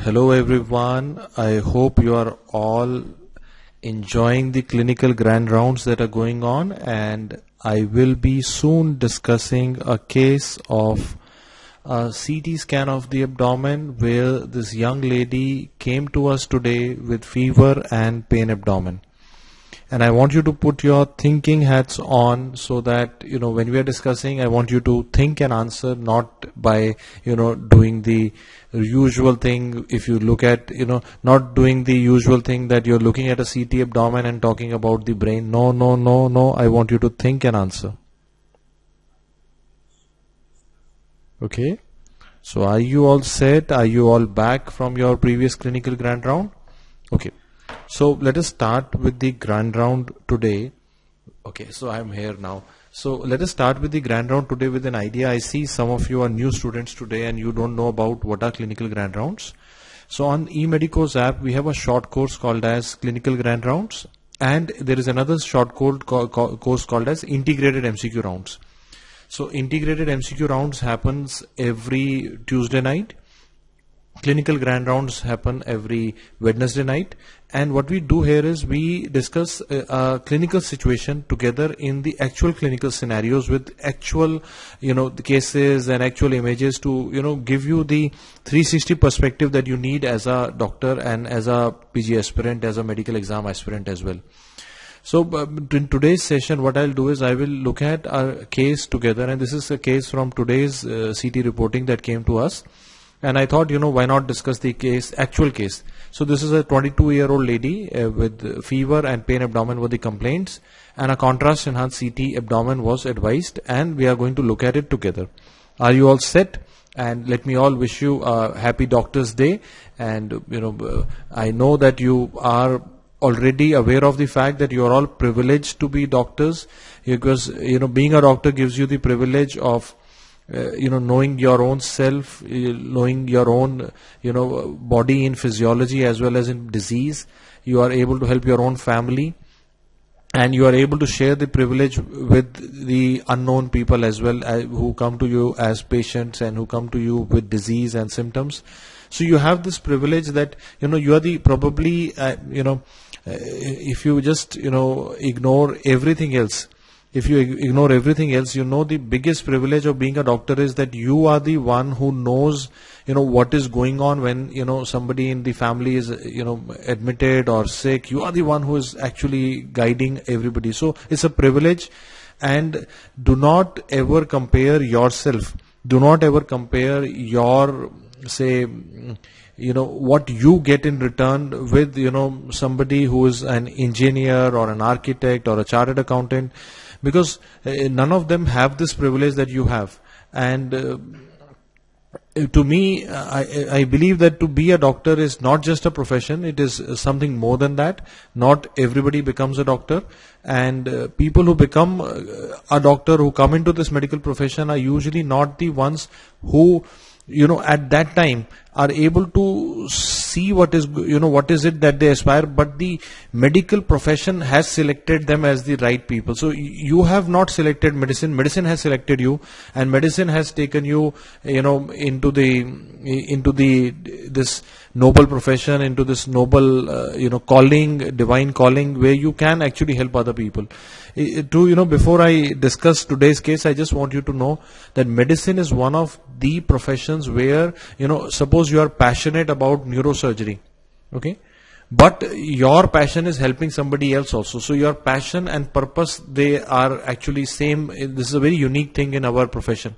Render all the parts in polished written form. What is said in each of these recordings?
Hello everyone. I hope you are all enjoying the clinical grand rounds that are going on, and I will be soon discussing a case of a CT scan of the abdomen where this young lady came to us today with fever and pain abdomen. And I want you to put your thinking hats on so that, when we are discussing, I want you to think and answer, not by, doing the usual thing. If you look at, not doing the usual thing that you're looking at a CT abdomen and talking about the brain. No, no, no, no. I want you to think and answer. Okay. So are you all set? Are you all back from your previous clinical grand round? Okay. So let us start with the grand round today. Okay, so I'm here now. So let us start with the grand round today with an idea. I see some of you are new students today and you don't know about what are clinical grand rounds. So on eMedico's app, we have a short course called as clinical grand rounds, and there is another short course called as integrated MCQ rounds. So integrated MCQ rounds happens every Tuesday night. Clinical grand rounds happen every Wednesday night, and what we do here is we discuss a clinical situation together in the actual clinical scenarios with actual the cases and actual images to give you the 360 perspective that you need as a doctor and as a PG aspirant, as a medical exam aspirant as well. So in today's session, what I'll do is I will look at a case together, and this is a case from today's CT reporting that came to us. And I thought, why not discuss the actual case. So this is a 22-year-old lady with fever and pain abdomen were the complaints, and a contrast enhanced CT abdomen was advised, and we are going to look at it together. Are you all set? And let me all wish you a happy Doctor's Day. And I know that you are already aware of the fact that you are all privileged to be doctors, because being a doctor gives you the privilege of knowing your own self, knowing your own, body in physiology as well as in disease. You are able to help your own family, and you are able to share the privilege with the unknown people as well, who come to you as patients and who come to you with disease and symptoms. So you have this privilege that, you are the probably, if you just, ignore everything else. If you ignore everything else, the biggest privilege of being a doctor is that you are the one who knows, what is going on when, somebody in the family is, admitted or sick. You are the one who is actually guiding everybody. So it's a privilege, and do not ever compare yourself. Do not ever compare your, say, what you get in return with, somebody who is an engineer or an architect or a chartered accountant, because none of them have this privilege that you have. And to me, I believe that to be a doctor is not just a profession, it is something more than that. Not everybody becomes a doctor, and people who become a doctor, who come into this medical profession, are usually not the ones who at that time are able to see what is it that they aspire, but the medical profession has selected them as the right people. So you have not selected medicine has selected you, and medicine has taken you into this noble profession, into this noble calling, divine calling, where you can actually help other people. Before I discuss today's case, I just want you to know that medicine is one of the professions where, suppose you are passionate about neurosurgery, okay, but your passion is helping somebody else also. So your passion and purpose, they are actually same. This is a very unique thing in our profession.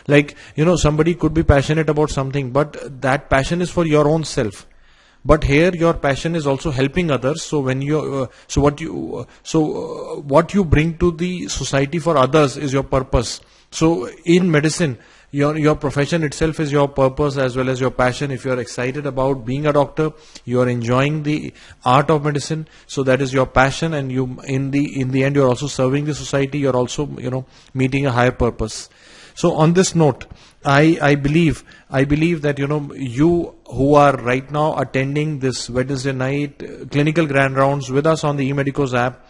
Like, somebody could be passionate about something, but that passion is for your own self. But here your passion is also helping others. So when you, what you bring to the society for others is your purpose. So in medicine, your profession itself is your purpose as well as your passion. If you are excited about being a doctor, you are enjoying the art of medicine, so that is your passion, and you in the end you are also serving the society. You are also meeting a higher purpose. So on this note, I believe that you who are right now attending this Wednesday night clinical grand rounds with us on the eMedico's app,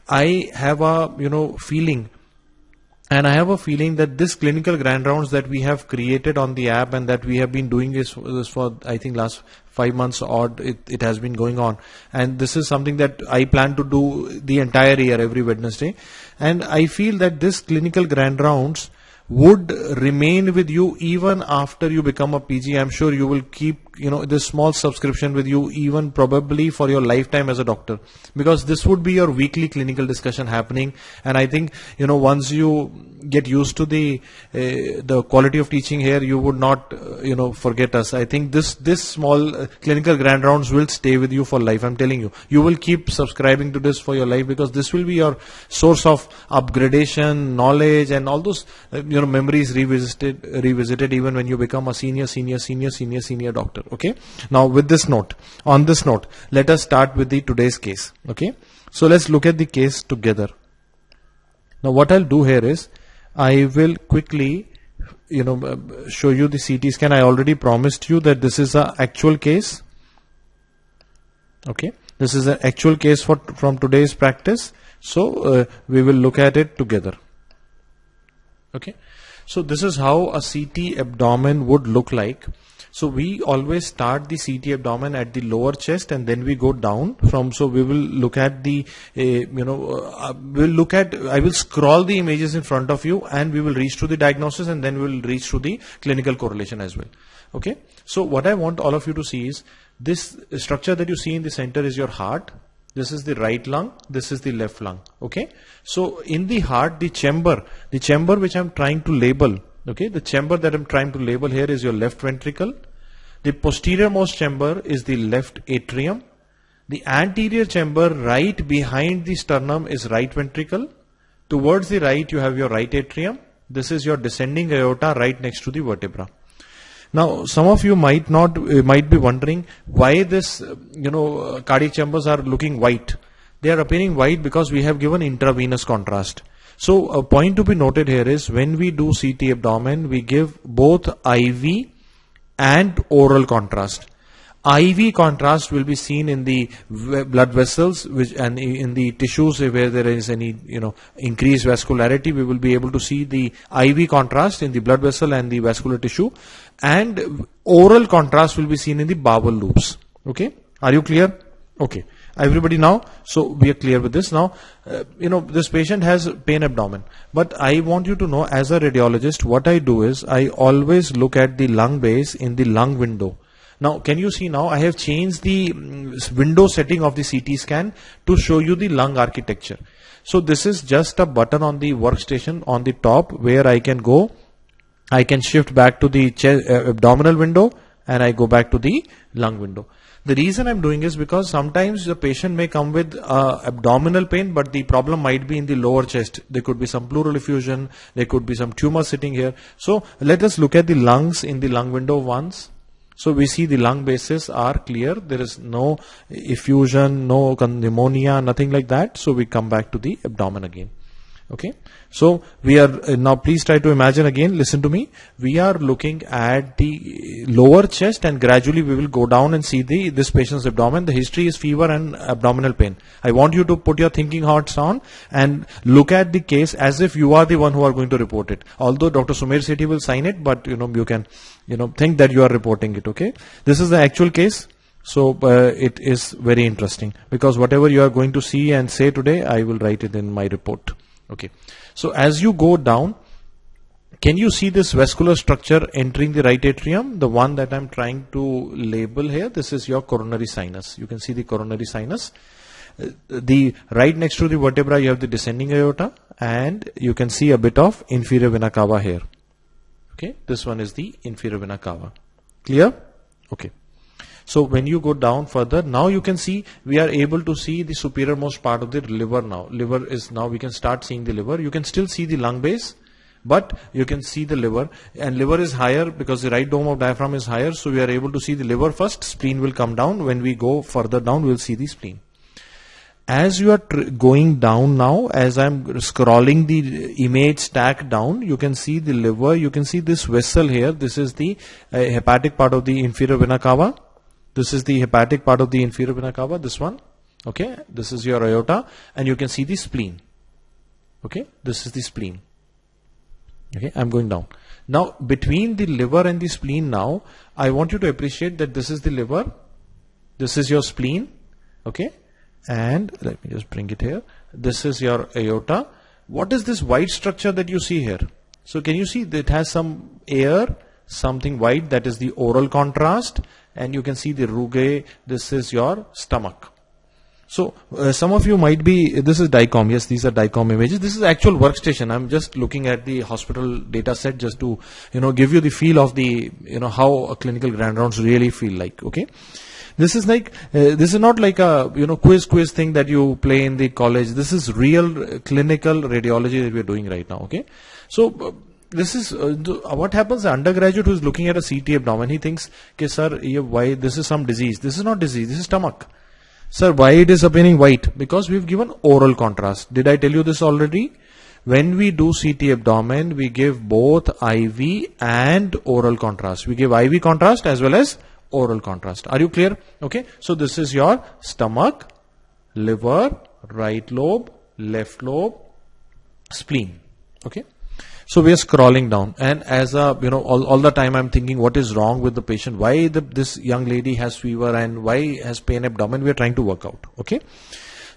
I have a feeling And I have a feeling that this clinical grand rounds that we have created on the app and that we have been doing this for I think last 5 months or it has been going on. And this is something that I plan to do the entire year every Wednesday. And I feel that this clinical grand rounds would remain with you even after you become a PG. I'm sure you will keep, this small subscription with you even probably for your lifetime as a doctor, because this would be your weekly clinical discussion happening. And I think, once you get used to the quality of teaching here, you would not, forget us. I think this small clinical grand rounds will stay with you for life. I'm telling you, you will keep subscribing to this for your life, because this will be your source of upgradation, knowledge, and all those, memories revisited even when you become a senior doctor. Okay. Now on this note, let us start with the today's case. Okay. So let's look at the case together. Now what I'll do here is I will quickly, show you the CT scan. I already promised you that this is an actual case. Okay. This is an actual case from today's practice. So we will look at it together. Okay. So this is how a CT abdomen would look like. So we always start the CT abdomen at the lower chest and then we go down from. So we will look at the, I will scroll the images in front of you and we will reach to the diagnosis and then we will reach to the clinical correlation as well. Okay. So what I want all of you to see is this structure that you see in the center is your heart. This is the right lung. This is the left lung. Okay. So in the heart, the chamber which I'm trying to label. Okay. The chamber that I'm trying to label here is your left ventricle. The posterior most chamber is the left atrium. The anterior chamber right behind the sternum is right ventricle. Towards the right, you have your right atrium. This is your descending aorta right next to the vertebra. Now, some of you might be wondering why this, cardiac chambers are looking white. They are appearing white because we have given intravenous contrast. So, a point to be noted here is when we do CT abdomen, we give both IV and oral contrast. IV contrast will be seen in the blood vessels and in the tissues where there is any increased vascularity. We will be able to see the IV contrast in the blood vessel and the vascular tissue, and oral contrast will be seen in the bowel loops. Okay, are you clear? Okay, everybody now. So we are clear with this now. This patient has pain abdomen, but I want you to know, as a radiologist, what I do is I always look at the lung base in the lung window. Now, can you see now I have changed the window setting of the CT scan to show you the lung architecture. So this is just a button on the workstation on the top where I can go. I can shift back to the abdominal window and I go back to the lung window. The reason I'm doing is because sometimes the patient may come with abdominal pain, but the problem might be in the lower chest. There could be some pleural effusion. There could be some tumor sitting here. So let us look at the lungs in the lung window once. So we see the lung bases are clear. There is no effusion, no pneumonia, nothing like that. So we come back to the abdomen again. Okay. So we are now, please try to imagine again, listen to me. We are looking at the lower chest and gradually we will go down and see this patient's abdomen. The history is fever and abdominal pain. I want you to put your thinking hats on and look at the case as if you are the one who are going to report it. Although Dr. Sumer Sethi will sign it, but you can, think that you are reporting it. Okay. This is the actual case. So it is very interesting because whatever you are going to see and say today, I will write it in my report. Okay. So as you go down, can you see this vascular structure entering the right atrium? The one that I'm trying to label here, this is your coronary sinus. You can see the coronary sinus. The right next to the vertebra, you have the descending aorta and you can see a bit of inferior vena cava here. Okay. This one is the inferior vena cava. Clear? Okay. So when you go down further, now you can see we are able to see the superior most part of the liver now. Liver is now, we can start seeing the liver. You can still see the lung base, but you can see the liver, and liver is higher because the right dome of diaphragm is higher. So we are able to see the liver first. Spleen will come down. When we go further down, we will see the spleen. As you are going down now, as I'm scrolling the image stack down, you can see the liver. You can see this vessel here. This is the hepatic part of the inferior vena cava. This is the hepatic part of the inferior vena cava, this one. Okay, this is your aorta and you can see the spleen. Okay, this is the spleen. Okay, I'm going down. Now between the liver and the spleen, now I want you to appreciate that this is the liver, this is your spleen, okay, and let me just bring it here. This is your aorta. What is this white structure that you see here? So can you see that it has some air, something white, that is the oral contrast, and you can see the rugae. This is your stomach. So some of you might be, this is DICOM. Yes, these are DICOM images. This is actual workstation. I'm just looking at the hospital data set just to, give you the feel of the, how a clinical grand rounds really feel like. Okay. This is like, this is not like a, quiz thing that you play in the college. This is real clinical radiology that we're doing right now. Okay. So, this is what happens. The undergraduate who is looking at a CT abdomen, he thinks, okay, sir, why this is some disease? This is not disease. This is stomach. Sir, why it is appearing white? Because we've given oral contrast. Did I tell you this already? When we do CT abdomen, we give both IV and oral contrast. We give IV contrast as well as oral contrast. Are you clear? Okay. So this is your stomach, liver, right lobe, left lobe, spleen. Okay. So we are scrolling down, and as a, all the time I'm thinking, what is wrong with the patient? Why this young lady has fever and why has pain abdomen? We are trying to work out. Okay.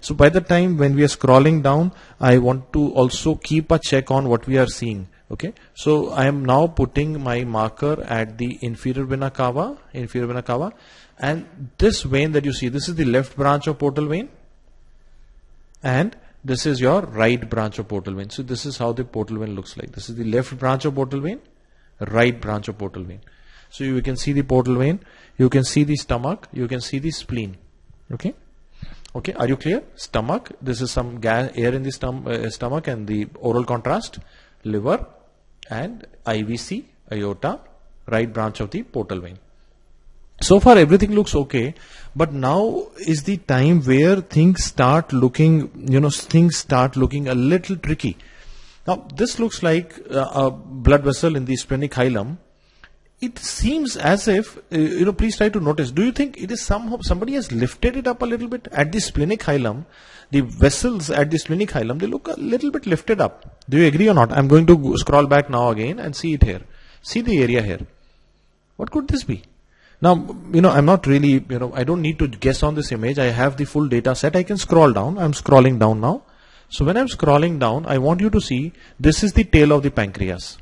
So by the time when we are scrolling down, I want to also keep a check on what we are seeing. Okay. So I am now putting my marker at the inferior vena cava, and this vein that you see, this is the left branch of portal vein, and this is your right branch of portal vein. So this is how the portal vein looks like. This is the left branch of portal vein, right branch of portal vein. So you can see the portal vein, you can see the stomach, you can see the spleen. Okay. Okay. Are you clear? Stomach. This is some gas, air in the stomach, and the oral contrast, liver, and IVC, aorta, right branch of the portal vein. So far everything looks okay, but now is the time where things start looking, a little tricky. Now this looks like a blood vessel in the splenic hilum. It seems as if, please try to notice, do you think it is somehow somebody has lifted it up a little bit at the splenic hilum? The vessels at the splenic hilum, they look a little bit lifted up. Do you agree or not? I'm going to scroll back now again and see it here. See the area here. What could this be? Now, I'm not really, I don't need to guess on this image. I have the full data set. I can scroll down. I'm scrolling down now. So when I'm scrolling down, I want you to see this is the tail of the pancreas.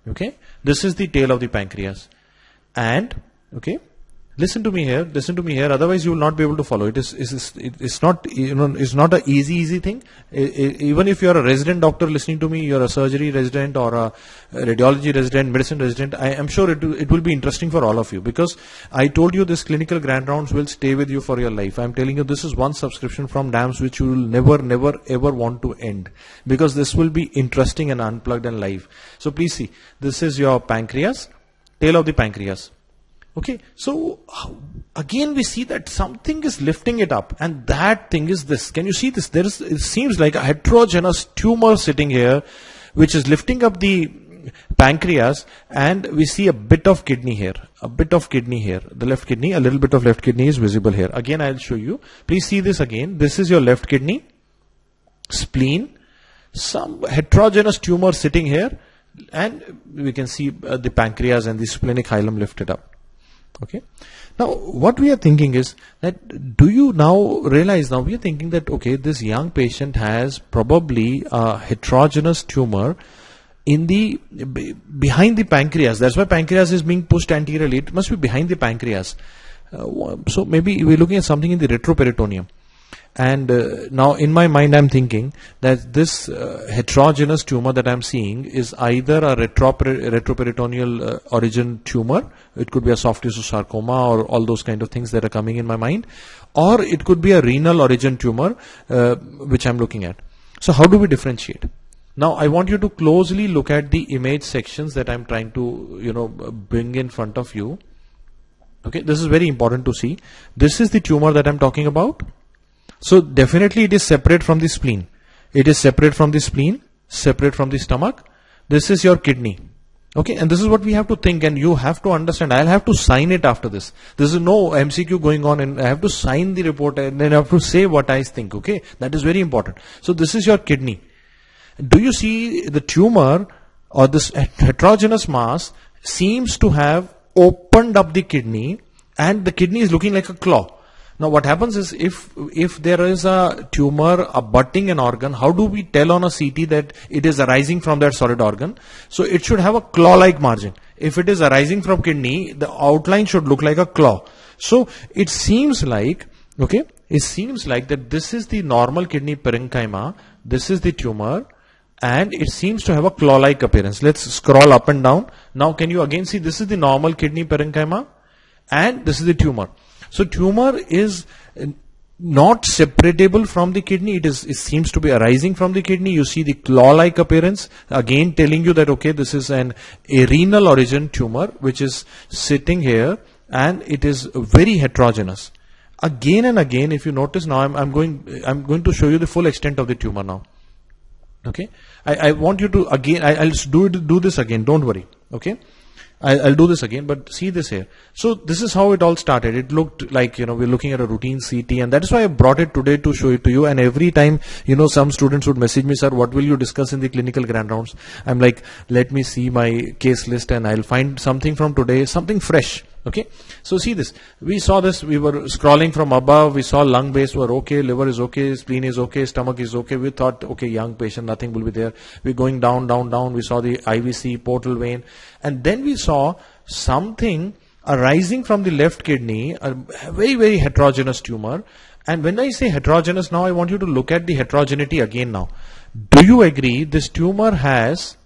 Okay. This is the tail of the pancreas. And, okay, listen to me here. Otherwise you will not be able to follow. It's not, it's not an easy thing. Even if you're a resident doctor listening to me, you're a surgery resident or a radiology resident, medicine resident, I am sure it will be interesting for all of you, because I told you this clinical grand rounds will stay with you for your life. I'm telling you, this is one subscription from DAMS which you will never ever want to end, because this will be interesting and unplugged and live. So please see, this is your pancreas, tail of the pancreas. Okay, so again we see that something is lifting it up, and that thing is this. Can you see this? It seems like a heterogeneous tumor sitting here, which is lifting up the pancreas, and we see a bit of kidney here, the left kidney, a little bit of left kidney is visible here. Again, I'll show you. Please see this again. This is your left kidney, spleen, some heterogeneous tumor sitting here, and we can see the pancreas and the splenic hilum lifted up. Okay. Now, what we are thinking is that, do you now realize, now we are thinking that, okay, this young patient has probably a heterogeneous tumor in the, behind the pancreas. That's why pancreas is being pushed anteriorly. It must be behind the pancreas. So maybe we're looking at something in the retroperitoneum. And now in my mind I'm thinking that this heterogeneous tumor that I'm seeing is either a retroperitoneal origin tumor. It could be a soft tissue sarcoma or all those kind of things that are coming in my mind, or it could be a renal origin tumor which I'm looking at. So how do we differentiate? Now I want you to closely look at the image sections that I'm trying to bring in front of you. Okay, this is very important to see. This is the tumor that I'm talking about. So definitely it is separate from the spleen. It is separate from the spleen, separate from the stomach. This is your kidney. Okay, and this is what we have to think, and you have to understand. I'll have to sign it after this. This is no MCQ going on, and I have to sign the report, and then I have to say what I think. Okay, that is very important. So this is your kidney. Do you see the tumor or this heterogeneous mass seems to have opened up the kidney, and the kidney is looking like a claw. Now what happens is, if there is a tumor abutting an organ, how do we tell on a CT that it is arising from that solid organ? So it should have a claw-like margin. If it is arising from kidney, the outline should look like a claw. So it seems like, okay, it seems like that this is the normal kidney parenchyma, this is the tumor, and it seems to have a claw-like appearance. Let's scroll up and down. Now can you again see, this is the normal kidney parenchyma, and this is the tumor. So tumor is not separatable from the kidney. It seems to be arising from the kidney. You see the claw-like appearance, again telling you that, okay, this is a renal origin tumor which is sitting here, and it is very heterogeneous. Again and again, if you notice now, I'm going to show you the full extent of the tumor now. Okay, I want you to again. I'll do this again. Don't worry. Okay. I'll do this again, but see this here. So this is how it all started. It looked like, we're looking at a routine CT, and that is why I brought it today to show it to you. And every time, some students would message me, sir, what will you discuss in the clinical grand rounds? I'm like, let me see my case list and I'll find something from today, something fresh. Okay. So see this. We saw this. We were scrolling from above. We saw lung base were okay. Liver is okay. Spleen is okay. Stomach is okay. We thought, okay, young patient, nothing will be there. We're going down, down, down. We saw the IVC, portal vein. And then we saw something arising from the left kidney, a very, very heterogeneous tumor. And when I say heterogeneous, now I want you to look at the heterogeneity again now. Do you agree this tumor has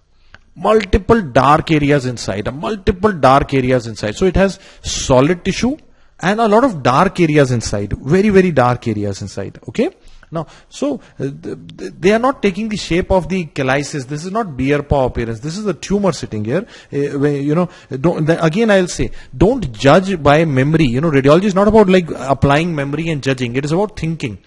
multiple dark areas inside, So it has solid tissue and a lot of dark areas inside, very, very dark areas inside. Okay. Now, so they are not taking the shape of the calycis. This is not bear paw appearance. This is a tumor sitting here. Again, I'll say, don't judge by memory. Radiology is not about like applying memory and judging. It is about thinking.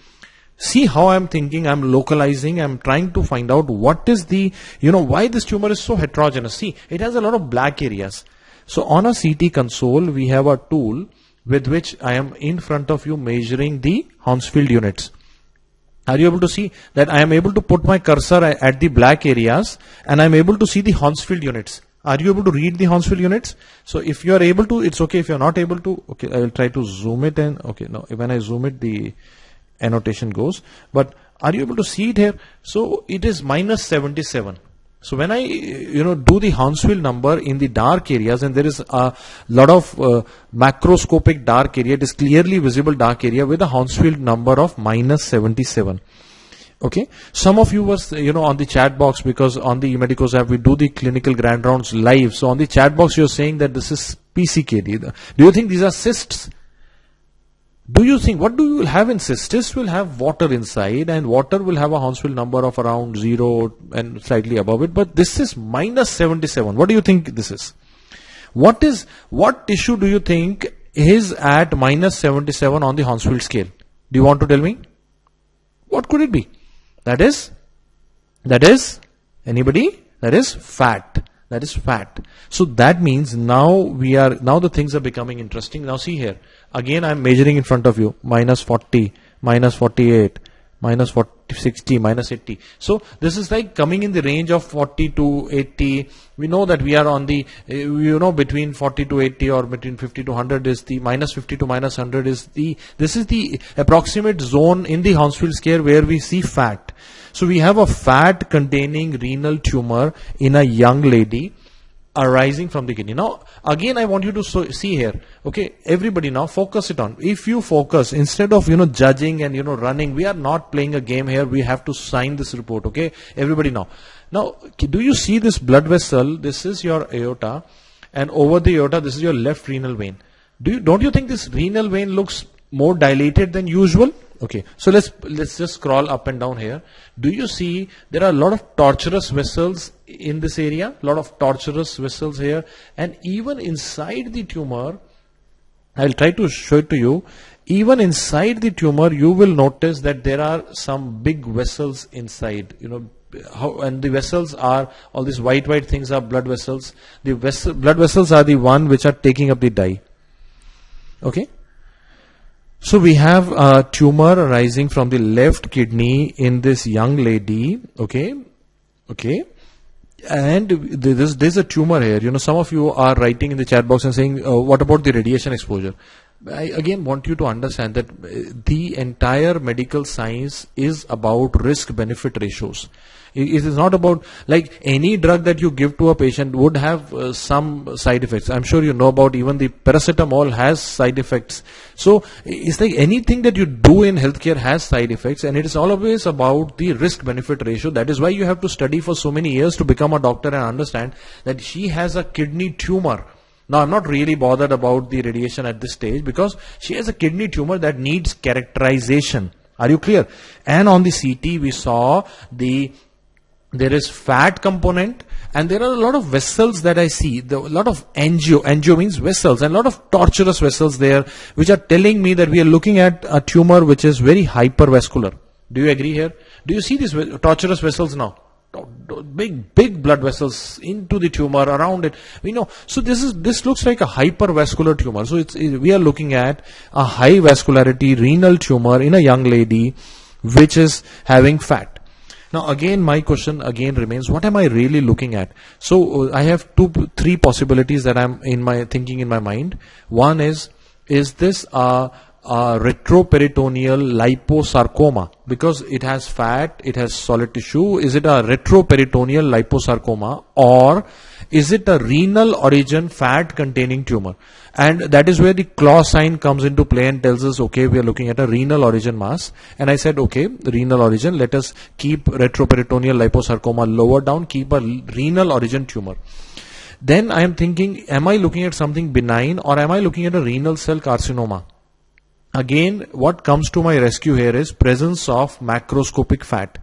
See how I'm thinking, I'm localizing, I'm trying to find out what is the, why this tumor is so heterogeneous. See, it has a lot of black areas. So on a CT console, we have a tool with which I am in front of you measuring the Hounsfield units. Are you able to see that I am able to put my cursor at the black areas and I'm able to see the Hounsfield units? Are you able to read the Hounsfield units? So if you are able to, it's okay. If you are not able to, okay, I will try to zoom it in. Okay, no, when I zoom it, the annotation goes, but are you able to see it here? So it is minus 77. So when I do the Hounsfield number in the dark areas, and there is a lot of macroscopic dark area, it is clearly visible dark area with a Hounsfield number of minus 77. Okay, some of you was on the chat box, because on the Medicos app we do the clinical grand rounds live. So on the chat box you're saying that this is PCKD. Do you think these are cysts? Do you think, what do you have in cysts? Cysts will have water inside, and water will have a Hounsfield number of around 0 and slightly above it, but this is minus 77. What do you think this is? What tissue do you think is at minus 77 on the Hounsfield scale? Do you want to tell me? What could it be? That is, anybody? That is fat. That is fat. So that means now the things are becoming interesting. Now see here. Again, I'm measuring in front of you. Minus 40, minus 48, minus 40, 60, minus 80. So this is like coming in the range of 40 to 80. We know that we are on the, between 40 to 80 or between 50 to 100 is the minus 50 to minus 100 is this is the approximate zone in the Hounsfield scale where we see fat. So we have a fat containing renal tumor in a young lady arising from the kidney. Now again I want you to see here. Okay, everybody now focus it on. If you focus, instead of judging and running, we are not playing a game here. We have to sign this report. Okay, everybody now do you see this blood vessel? This is your aorta, and over the aorta this is your left renal vein. Don't you think this renal vein looks more dilated than usual? Okay, so let's just scroll up and down here. Do you see there are a lot of tortuous vessels in this area? A lot of tortuous vessels here, and even inside the tumor, I'll try to show it to you. Even inside the tumor, you will notice that there are some big vessels inside. And the vessels are all these white things are blood vessels. The blood vessels are the one which are taking up the dye. Okay. So we have a tumor arising from the left kidney in this young lady. Okay. And there's a tumor here. Some of you are writing in the chat box and saying, what about the radiation exposure? I again want you to understand that the entire medical science is about risk benefit ratios. It is not about, like, any drug that you give to a patient would have some side effects. I'm sure you know about even the paracetamol has side effects. So it's like anything that you do in healthcare has side effects, and it is always about the risk benefit ratio. That is why you have to study for so many years to become a doctor and understand that she has a kidney tumor. Now, I'm not really bothered about the radiation at this stage because she has a kidney tumor that needs characterization. Are you clear? And on the CT, we saw there is fat component, and there are a lot of vessels that I see. A lot of angio means vessels, and a lot of tortuous vessels there, which are telling me that we are looking at a tumor which is very hypervascular. Do you agree here? Do you see these tortuous vessels now? Big blood vessels into the tumor around it. So this looks like a hypervascular tumor. So we are looking at a high vascularity renal tumor in a young lady which is having fat. Now again, my question again remains, what am I really looking at? So I have three possibilities that I'm thinking in my mind. One is this a retroperitoneal liposarcoma? Because it has fat, it has solid tissue. Is it a retroperitoneal liposarcoma, or is it a renal origin fat containing tumor? And that is where the claw sign comes into play and tells us, okay, we are looking at a renal origin mass. And I said, okay, renal origin, let us keep retroperitoneal liposarcoma lower down, keep a renal origin tumor. Then I am thinking, am I looking at something benign, or am I looking at a renal cell carcinoma? Again, what comes to my rescue here is presence of macroscopic fat.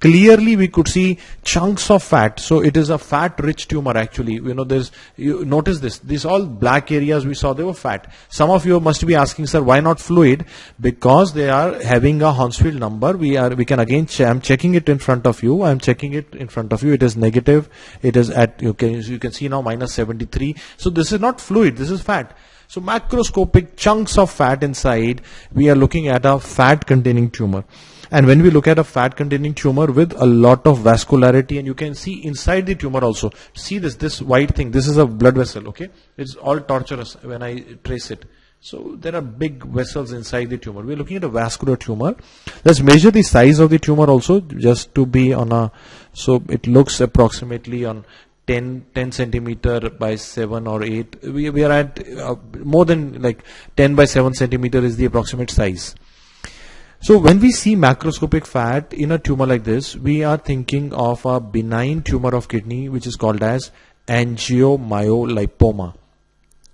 Clearly we could see chunks of fat. So it is a fat rich tumor actually. You notice this. These all black areas we saw, they were fat. Some of you must be asking, sir, why not fluid? Because they are having a Hounsfield number. We can again, I'm checking it in front of you. I'm checking it in front of you. It is negative. It is at, you can see now minus 73. So this is not fluid. This is fat. So macroscopic chunks of fat inside, we are looking at a fat containing tumor. And when we look at a fat containing tumor with a lot of vascularity, and you can see inside the tumor also, see this white thing, this is a blood vessel, okay? It's all tortuous when I trace it. So there are big vessels inside the tumor. We're looking at a vascular tumor. Let's measure the size of the tumor also, just to be on so it looks approximately on 10 centimeter by 7 or 8. We are at more than like 10 by 7 centimeter is the approximate size. So when we see macroscopic fat in a tumor like this, we are thinking of a benign tumor of kidney which is called as angiomyolipoma.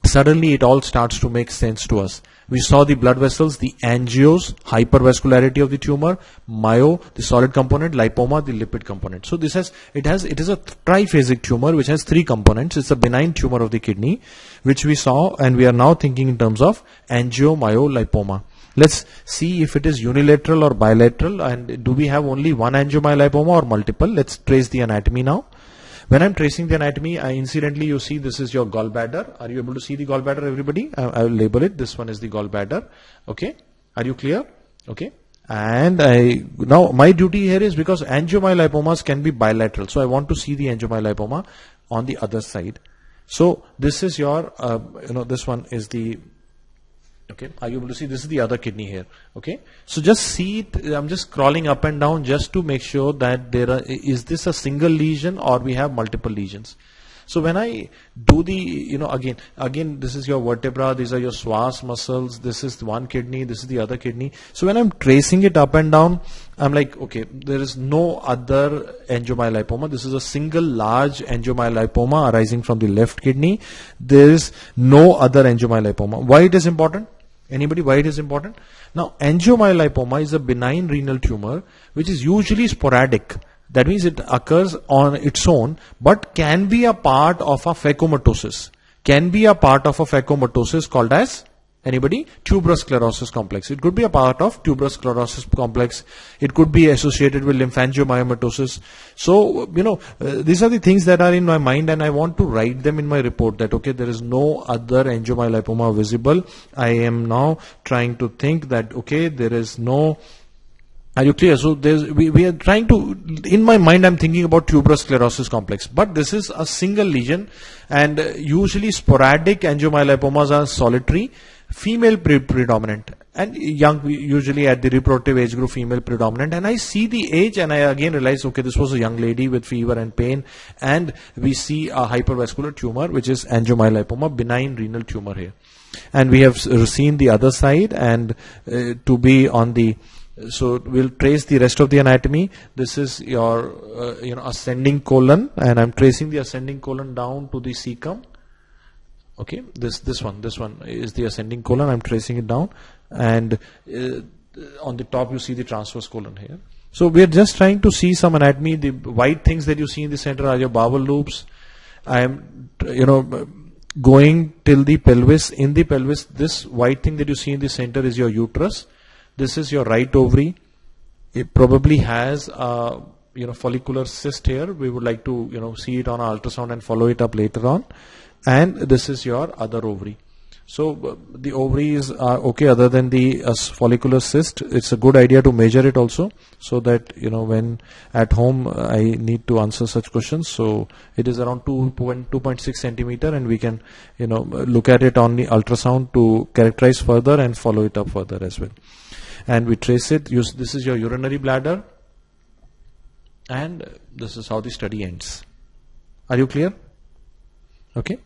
Suddenly it all starts to make sense to us. We saw the blood vessels, the angios, hypervascularity of the tumor, myo, the solid component, lipoma, the lipid component. So it is a triphasic tumor which has three components. It's a benign tumor of the kidney which we saw, and we are now thinking in terms of angiomyolipoma. Let's see if it is unilateral or bilateral, and do we have only one angiomyolipoma or multiple? Let's trace the anatomy now. When I'm tracing the anatomy, incidentally you see this is your gallbladder. Are you able to see the gallbladder, everybody? I will label it. This one is the gallbladder. Okay. Are you clear? Okay. And now my duty here is, because angiomyolipomas can be bilateral, so I want to see the angiomyolipoma on the other side. So this is your, this one is the, okay, are you able to see? This is the other kidney here. Okay, so just see it. I'm just scrolling up and down just to make sure that is this a single lesion or we have multiple lesions. So when I do the, again, this is your vertebra, these are your psoas muscles, this is one kidney, this is the other kidney. So when I'm tracing it up and down, I'm like, okay, there is no other angiomyolipoma. This is a single large angiomyolipoma arising from the left kidney. There is no other angiomyolipoma. Why it is important? Anybody, why it is important? Now, angiomyolipoma is a benign renal tumor which is usually sporadic. That means it occurs on its own, but can be a part of a phacomatosis. Can be a part of a phacomatosis called as, anybody? Tuberous sclerosis complex. It could be a part of tuberous sclerosis complex. It could be associated with lymphangiomyomatosis. So, these are the things that are in my mind, and I want to write them in my report that, okay, there is no other angiomyolipoma visible. I am now trying to think that, okay, there is no Are you clear? So we are trying to, in my mind I'm thinking about tuberous sclerosis complex, but this is a single lesion, and usually sporadic angiomyolipomas are solitary, female predominant, and young, usually at the reproductive age group, female predominant. And I see the age and I again realize, okay, this was a young lady with fever and pain, and we see a hypervascular tumor which is angiomyolipoma, benign renal tumor here. And we have seen the other side, and to be on the, so we'll trace the rest of the anatomy. This is your ascending colon, and I'm tracing the ascending colon down to the cecum. Okay, this one is the ascending colon. I'm tracing it down, and on the top you see the transverse colon here. So we are just trying to see some anatomy. The white things that you see in the center are your bowel loops. I am going till the pelvis. In the pelvis, this white thing that you see in the center is your uterus. This is your right ovary. It probably has a follicular cyst here. We would like to see it on our ultrasound and follow it up later on. And this is your other ovary. So the ovaries are okay other than the follicular cyst. It's a good idea to measure it also, so that when at home I need to answer such questions. So it is around 2.6 centimeter, and we can look at it on the ultrasound to characterize further and follow it up further as well. And we trace it. This is your urinary bladder, and this is how the study ends. Are you clear? Okay.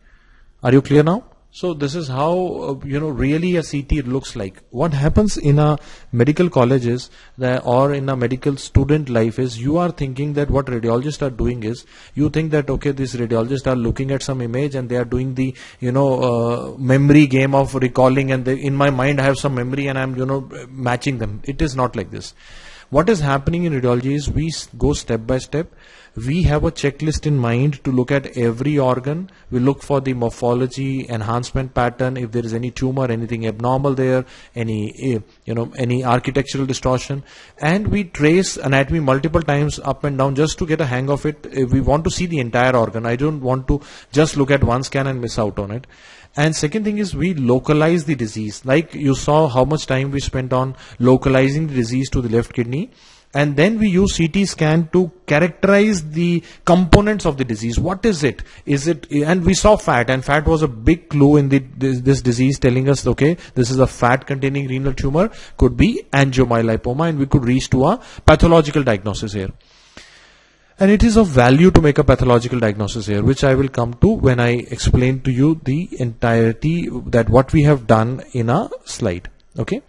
Are you clear now? So this is how really a CT looks like. What happens in a medical colleges or in a medical student life is, you are thinking that what radiologists are doing is, you think that okay, these radiologists are looking at some image and they are doing the memory game of recalling, and in my mind I have some memory and I'm matching them. It is not like this. What is happening in radiology is, we go step by step. We have a checklist in mind to look at every organ. We look for the morphology, enhancement pattern, if there is any tumor, anything abnormal there, any architectural distortion, and we trace anatomy multiple times up and down just to get a hang of it. We want to see the entire organ. I don't want to just look at one scan and miss out on it. And second thing is, we localize the disease. Like you saw how much time we spent on localizing the disease to the left kidney. And then we use CT scan to characterize the components of the disease. What is it? And we saw fat, and fat was a big clue in this disease, telling us, okay, this is a fat containing renal tumor, could be angiomyolipoma, and we could reach to a pathological diagnosis here. And it is of value to make a pathological diagnosis here, which I will come to when I explain to you the entirety that what we have done in a slide. Okay?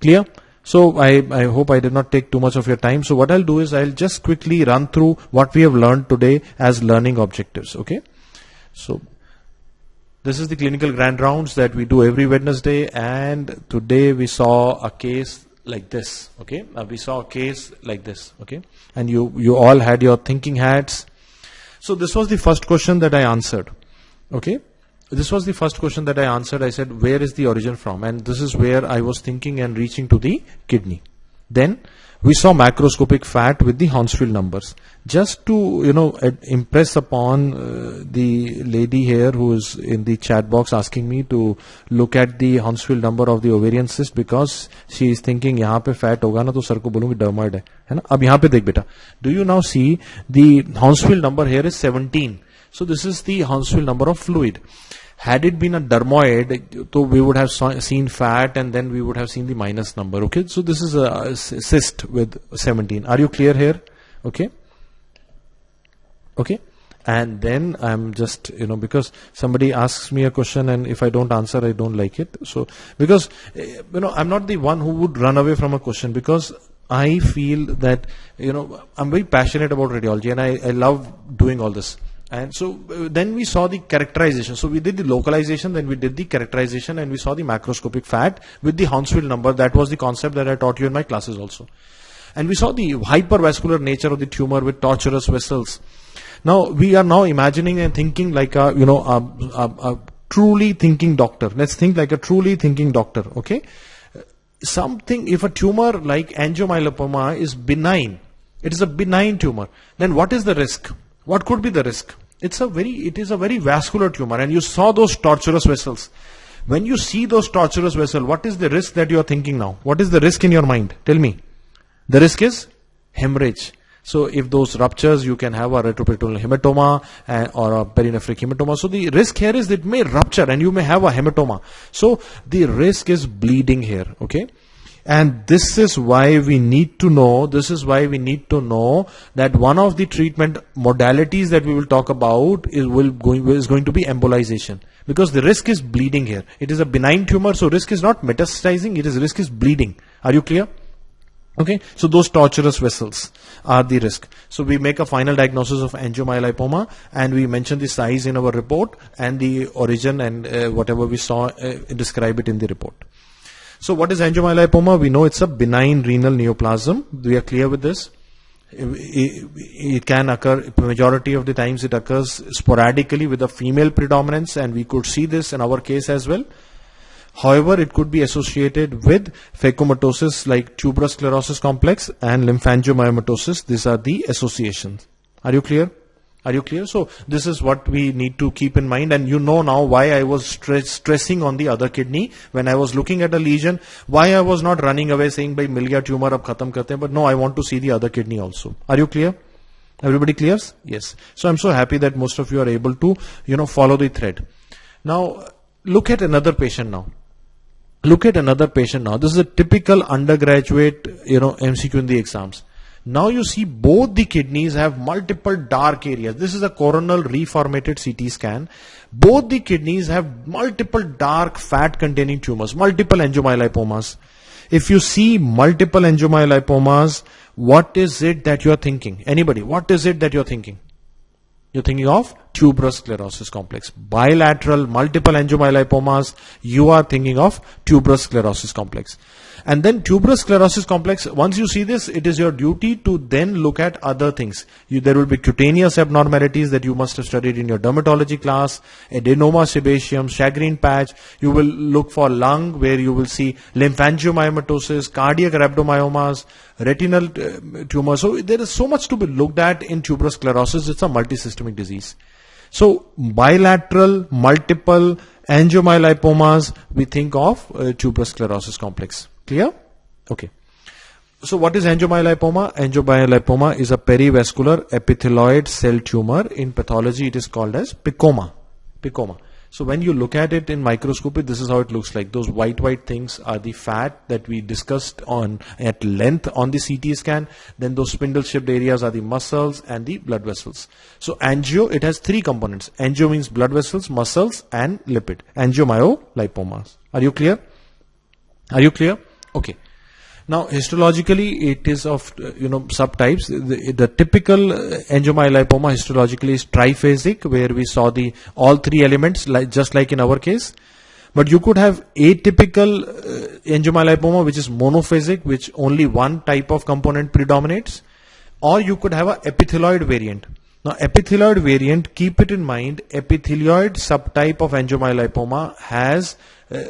Clear? So I hope I did not take too much of your time. So what I'll do is, I'll just quickly run through what we have learned today as learning objectives. Okay? So this is the clinical grand rounds that we do every Wednesday, and today we saw a case like this. Okay? We saw a case like this. Okay? And you all had your thinking hats. So this was the first question that I answered. Okay? This was the first question that I answered. I said, where is the origin from? And this is where I was thinking and reaching to the kidney. Then we saw macroscopic fat with the Hounsfield numbers. Just to impress upon the lady here who is in the chat box asking me to look at the Hounsfield number of the ovarian cyst, because she is thinking यहाँ पे fat होगा ना तो sir को बोलूँगी dermoid है ना. अब यहाँ पे देख बेटा. Do you now see the Hounsfield number here is 17. So this is the Hounsfield number of fluid. Had it been a dermoid, so we would have seen fat, and then we would have seen the minus number. Okay, so this is a cyst with 17. Are you clear here? Okay. Okay. And then I'm just, because somebody asks me a question, and if I don't answer, I don't like it. So, because, I'm not the one who would run away from a question, because I feel that, I'm very passionate about radiology, and I love doing all this. And so then we saw the characterization. So we did the localization, then we did the characterization, and we saw the macroscopic fat with the Hounsfield number. That was the concept that I taught you in my classes also. And we saw the hypervascular nature of the tumor with tortuous vessels. Now we are now imagining and thinking like a truly thinking doctor. Let's think like a truly thinking doctor. Okay. If a tumor like angiomyolipoma is benign, it is a benign tumor, then what is the risk? What could be the risk? It is a very vascular tumor, and you saw those tortuous vessels. When you see those tortuous vessels, what is the risk that you are thinking now? What is the risk in your mind? Tell me. The risk is hemorrhage. So if those ruptures, you can have a retroperitoneal hematoma or a perinephric hematoma. So the risk here is it may rupture and you may have a hematoma. So the risk is bleeding here. Okay. And this is why we need to know, that one of the treatment modalities that we will talk about is going to be embolization. Because the risk is bleeding here. It is a benign tumor, so risk is not metastasizing, risk is bleeding. Are you clear? Okay, so those tortuous vessels are the risk. So we make a final diagnosis of angiomyolipoma and we mention the size in our report and the origin and whatever we saw, describe it in the report. So what is angiomyolipoma? We know it's a benign renal neoplasm. We are clear with this. It can occur, majority of the times it occurs sporadically with a female predominance, and we could see this in our case as well. However, it could be associated with phacomatoses like tuberous sclerosis complex and lymphangiomyomatosis. These are the associations. Are you clear? Are you clear? So this is what we need to keep in mind, and you know now why I was stressing on the other kidney when I was looking at a lesion, why I was not running away saying by mil gaya tumor ab khatam karte hain, but no, I want to see the other kidney also. Are you clear? Everybody clears? Yes. So I'm so happy that most of you are able to, follow the thread. Now look at another patient now. This is a typical undergraduate, MCQ in the exams. Now you see both the kidneys have multiple dark areas. This is a coronal reformatted CT scan. Both the kidneys have multiple dark fat containing tumors, multiple angiomyolipomas. If you see multiple angiomyolipomas, what is it that you are thinking? Anybody, what is it that you are thinking? You're thinking of tuberous sclerosis complex. Bilateral, multiple angiomyolipomas, you are thinking of tuberous sclerosis complex. And then tuberous sclerosis complex, once you see this, it is your duty to then look at other things. There will be cutaneous abnormalities that you must have studied in your dermatology class, adenoma sebaceum, Chagrin patch. You will look for lung, where you will see lymphangiomyomatosis, cardiac rhabdomyomas, retinal tumors. So there is so much to be looked at in tuberous sclerosis. It's a multisystemic disease. So bilateral, multiple angiomyolipomas, we think of tuberous sclerosis complex. Clear? Okay. So what is angiomyolipoma? Angiomyolipoma is a perivascular epithelioid cell tumor. In pathology, it is called as PEComa. So when you look at it in microscopy, this is how it looks like. Those white things are the fat that we discussed at length on the CT scan. Then those spindle-shaped areas are the muscles and the blood vessels. So angio, it has three components. Angio means blood vessels, muscles and lipid. Angiomyolipomas. Are you clear? Are you clear? Okay. Now histologically it is of subtypes. The typical angiomyolipoma histologically is triphasic, where we saw all three elements just like in our case. But you could have atypical angiomyolipoma, which is monophasic, which only one type of component predominates, or you could have a epithelioid variant. Now epithelioid variant, keep it in mind, epithelioid subtype of angiomyolipoma has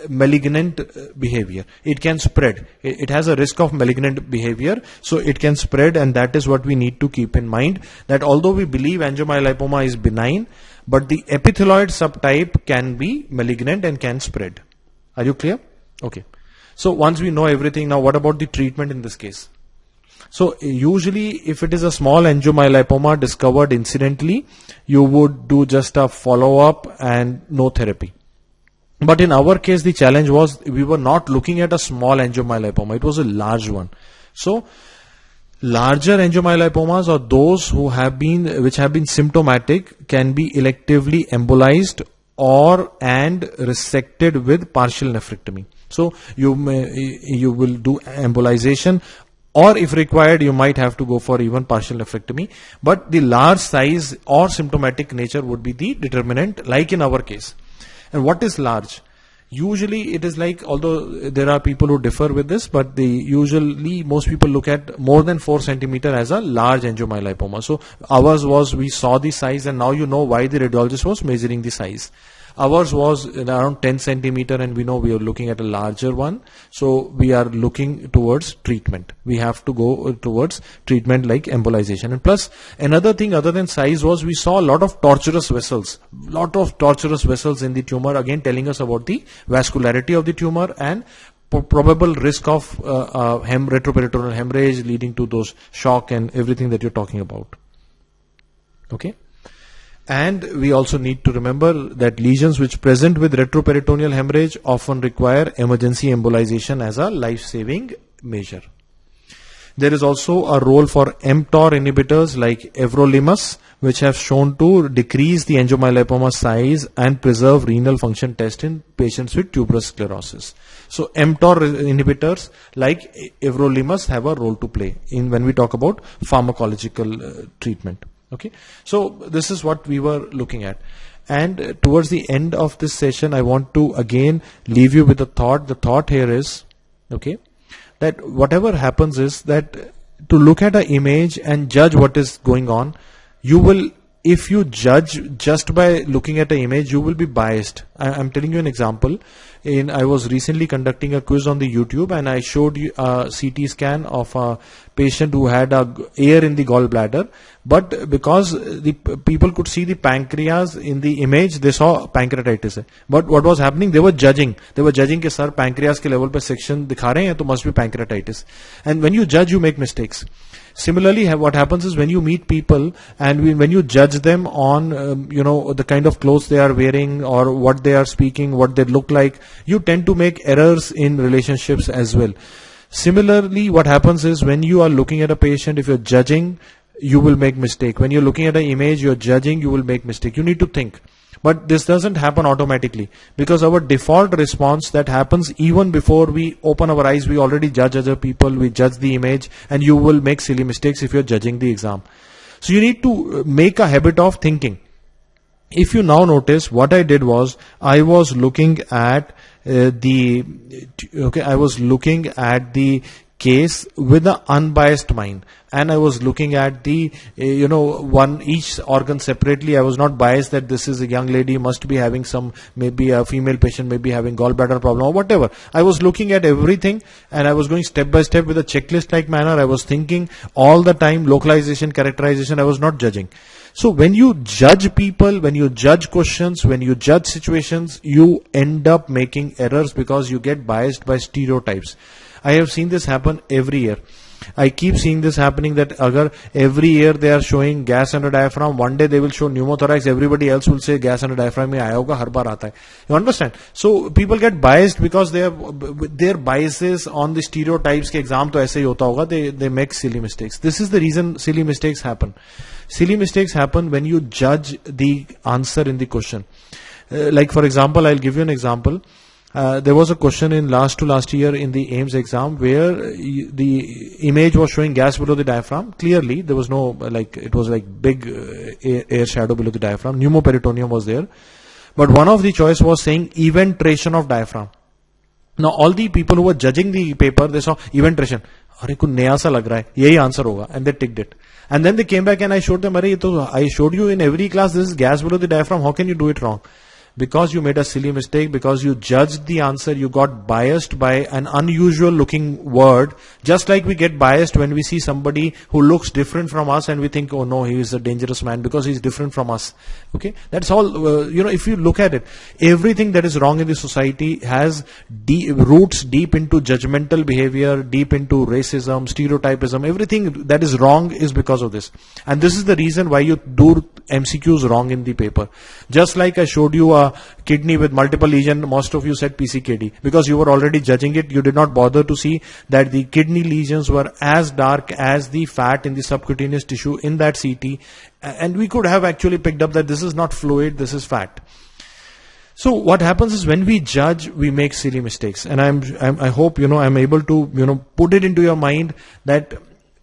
malignant behavior. It can spread. It has a risk of malignant behavior, so it can spread, and that is what we need to keep in mind, that although we believe angiomyolipoma is benign, but the epithelioid subtype can be malignant and can spread. Are you clear? Okay. So once we know everything, now what about the treatment in this case? So usually if it is a small angiomyolipoma discovered incidentally, you would do just a follow-up and no therapy. But in our case, the challenge was we were not looking at a small angiomyolipoma. It was a large one. So larger angiomyolipomas, or those which have been symptomatic, can be electively embolized and resected with partial nephrectomy. So you will do embolization, or if required, you might have to go for even partial nephrectomy. But the large size or symptomatic nature would be the determinant, like in our case. And what is large? Usually it is like, although there are people who differ with this, but usually most people look at more than 4 centimeter as a large angiomyolipoma. So ours was, we saw the size, and now you know why the radiologist was measuring the size. Ours was around 10 centimeter, and we know we are looking at a larger one. So we are looking towards treatment. We have to go towards treatment like embolization. And plus another thing other than size was, we saw a lot of tortuous vessels in the tumor, again telling us about the vascularity of the tumor and probable risk of retroperitoneal hemorrhage leading to those shock and everything that you're talking about. Okay. And we also need to remember that lesions which present with retroperitoneal hemorrhage often require emergency embolization as a life-saving measure. There is also a role for mTOR inhibitors like everolimus, which have shown to decrease the angiomyolipoma size and preserve renal function test in patients with tuberous sclerosis. So mTOR inhibitors like everolimus have a role to play in when we talk about pharmacological treatment. Okay, so this is what we were looking at, and towards the end of this session I want to again leave you with a thought. The thought here is, okay, that whatever happens is that to look at an image and judge what is going on, you will, if you judge just by looking at an image, you will be biased. I'm telling you an example. I was recently conducting a quiz on the YouTube, and I showed you a CT scan of a patient who had air in the gallbladder, but because the people could see the pancreas in the image, they saw pancreatitis. But what was happening? They were judging. They were judging कि sir pancreas के level पे section दिखा रहे हैं तो must be pancreatitis. And when you judge, you make mistakes. Similarly, what happens is when you meet people and when you judge them on the kind of clothes they are wearing or what they are speaking, what they look like, you tend to make errors in relationships as well. Similarly, what happens is when you are looking at a patient, if you're judging, you will make mistake. When you're looking at an image, you're judging, you will make mistake. You need to think. But this doesn't happen automatically, because our default response that happens even before we open our eyes, we already judge other people, we judge the image, and you will make silly mistakes if you're judging the exam. So you need to make a habit of thinking. If you now notice, what I did was I was looking at the case with an unbiased mind, and I was looking at the each organ separately. I was not biased that this is a young lady, must be having some, maybe a female patient may be having gallbladder problem or whatever. I was looking at everything and I was going step by step with a checklist like manner. I was thinking all the time, localization, characterization. I was not judging. So when you judge people, when you judge questions, when you judge situations, you end up making errors because you get biased by stereotypes. I have seen this happen every year. I keep seeing this happening, that every year they are showing gas under diaphragm. One day they will show pneumothorax. Everybody else will say gas under diaphragm mein aaya hoga, har baar aata hai. You understand? So people get biased because their biases on the stereotypes ke exam to aise hi hota hoga. They make silly mistakes. This is the reason silly mistakes happen. Silly mistakes happen when you judge the answer in the question. Like for example, I'll give you an example. There was a question in last year in the AIIMS exam where the image was showing gas below the diaphragm. Clearly, there was no, it was like big air shadow below the diaphragm. Pneumoperitoneum was there. But one of the choice was saying eventration of diaphragm. Now, all the people who were judging the paper, they saw eventration. अरे कुछ नया सा लग रहा है, यही answer होगा, and they ticked it. And then they came back and I showed them, I showed you in every class this is gas below the diaphragm. How can you do it wrong? Because you made a silly mistake, because you judged the answer, you got biased by an unusual looking word. Just like we get biased when we see somebody who looks different from us and we think, oh no, he is a dangerous man because he's different from us. Okay, that's all. If you look at it, everything that is wrong in the society has roots deep into judgmental behavior, deep into racism, stereotypism. Everything that is wrong is because of this. And this is the reason why you do MCQs wrong in the paper. Just like I showed you a kidney with multiple lesion, most of you said PCKD because you were already judging it. You did not bother to see that the kidney lesions were as dark as the fat in the subcutaneous tissue in that CT, and we could have actually picked up that this is not fluid, this is fat. So what happens is when we judge, we make silly mistakes, and I hope I'm able to put it into your mind that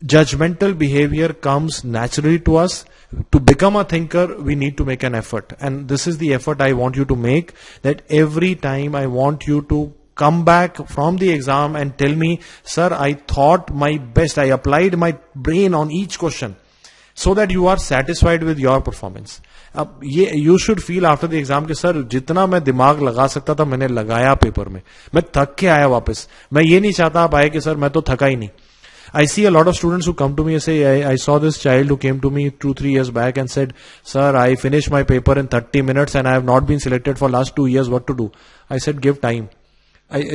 judgmental behavior comes naturally to us. To become a thinker, we need to make an effort. And this is the effort I want you to make, that every time I want you to come back from the exam and tell me, sir, I thought my best, I applied my brain on each question, so that you are satisfied with your performance. You should feel after the exam कि sir जितना मैं दिमाग लगा सकता था मैंने लगाया paper में, मैं थक के आया वापस. मैं ये नहीं चाहता आप आए कि सर मैं तो थका ही नहीं. I see a lot of students who come to me and say, I saw this child who came to me 2-3 years back and said, sir, I finished my paper in 30 minutes and I have not been selected for last 2 years. What to do? I said, give time.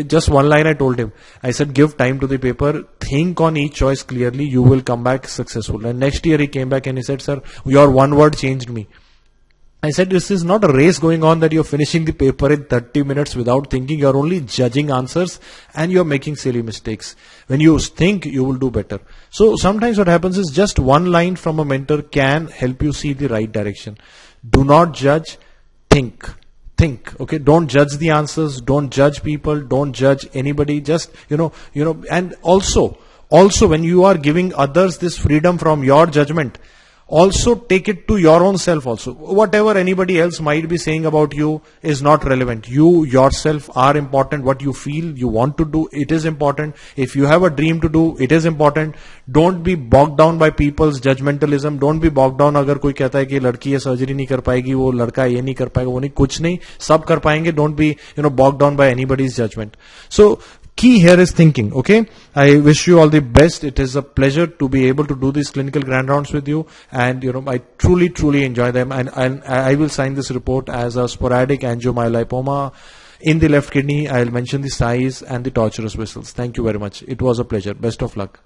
Just one line I told him. I said, give time to the paper, think on each choice clearly, you will come back successful. And next year he came back and he said, sir, your one word changed me. I said, this is not a race going on that you're finishing the paper in 30 minutes without thinking. You're only judging answers and you're making silly mistakes. When you think, you will do better. So sometimes what happens is just one line from a mentor can help you see the right direction. Do not judge, think. Okay, don't judge the answers, don't judge people, don't judge anybody. Just, and also when you are giving others this freedom from your judgment, also take it to your own self also. Whatever anybody else might be saying about you is not relevant. You yourself are important. What you feel you want to do, it is important. If you have a dream to do, it is important. Don't be bogged down by people's judgmentalism. Don't be bogged down अगर कोई कहता है कि लड़की ये surgery नहीं कर पाएगी, वो लड़का ये नहीं कर पाएगा, वो नहीं, कुछ नहीं, सब कर पाएंगे. Don't be bogged down by anybody's judgment. So key here is thinking. Okay, I wish you all the best. It is a pleasure to be able to do these clinical grand rounds with you, and I truly enjoy them. And I will sign this report as a sporadic angiomyolipoma in the left kidney. I'll mention the size and the tortuous vessels. Thank you very much. It was a pleasure. Best of luck.